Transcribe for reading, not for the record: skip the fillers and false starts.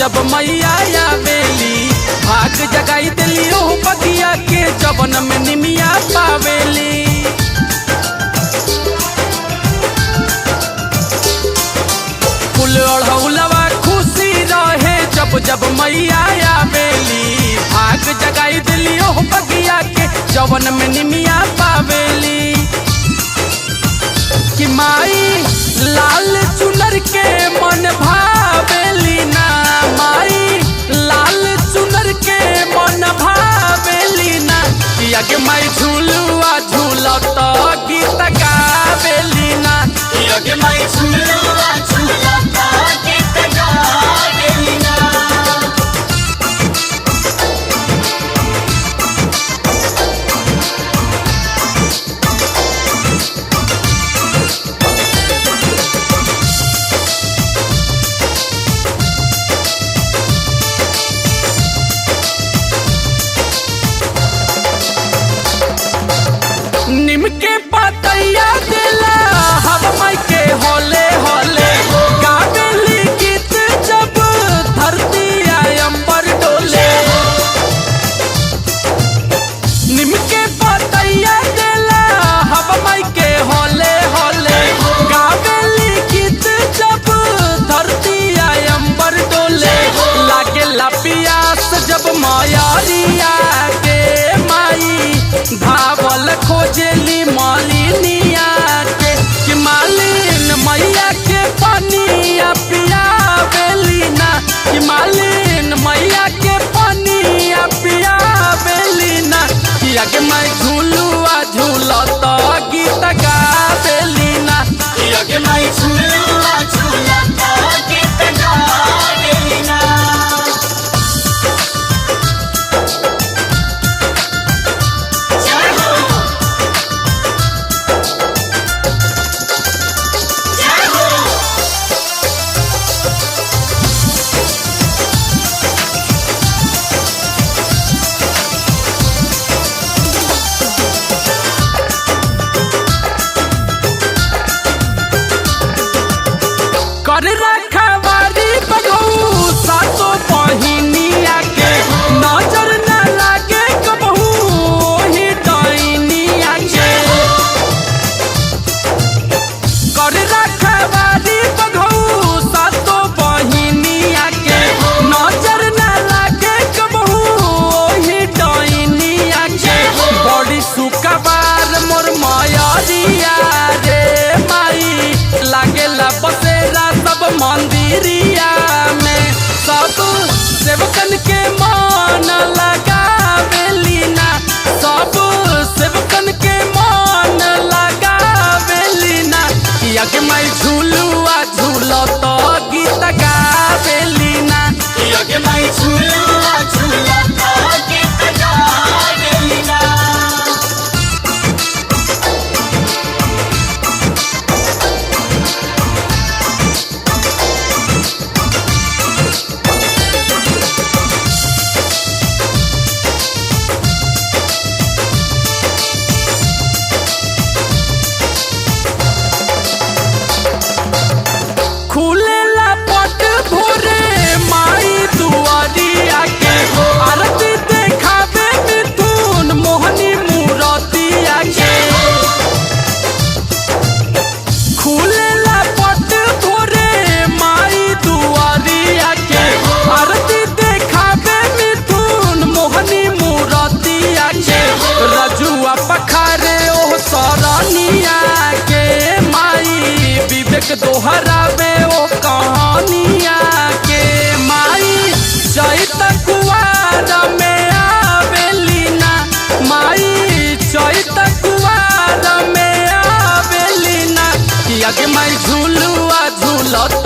जब मैया आवेली भाग जगाई दिली ओ बगिया के जवन में निमिया पावेली। फूल ओढ़ौलवा खुशी रहे जब जब मैया आवेली भाग जगाई दिली ओ बगिया के जवन में निमिया पावेली। कि माई लाल चुनर के मन भावेली ना, माई लाल चुनर के मन भावेली ना। कि आगे माई झूलुआ झूलत गीत गावेली ना, कि आगे माई झूलुआ झूलत गीत गावेली ना। निम के पतैया दिला हवा माई के होले होले गावेली गीत जब धरती अंबर डोले। निम के पतैया दिला हवा माई के होले होले गावेली गीत जब धरती अंबर डोले। लागेला पियास जब मायारिया के माई धावल खोजेली मालिनिया के। कि मालिन मैया के पानिया पियावेली ना, कि मालिन मैया के पानिया पियावेली ना। कि आगे मैं झूलुआ झूलत गीत गावेली ना, कि आगे माई झूलुआ झूलत गीत गावेली ना। कर रखवारी बघऊ सातो बहिनिया के नजर न लागे कबहू ही डाइनिया के। कर रखवारी बघऊ सातो बहिनिया के नजर न लागे कबहू ही डाइनिया के। बड़ी सुकबार मोर मायारिया रे माई लागेला बसेरा सब मंदिरिया में। सब सेवकन के मन लगावेली ना, सब सेवकन के मन लगावेली ना। कि आगे मैं झूलुआ झूलत गीत गावेली ना, कि आगे माई झूलुआ झूलत गीत गावेली ना। खुलेला पट भोरे माई दुआरिया के आरती देखावे मिथुन मोहनी मूरतिया के। खुलेला पट भोरे माई दुआरिया के आरती देखावे मिथुन मोहनी मूरतिया के। रजुआ पखारे ओ सरनिया के माई विवेक दोहरावे ओ कहानिया के। माई चैत कुवार में आवेली ना, माई चैत कुवार में आवेली ना। कि आगे मैं झूलुआ झूलत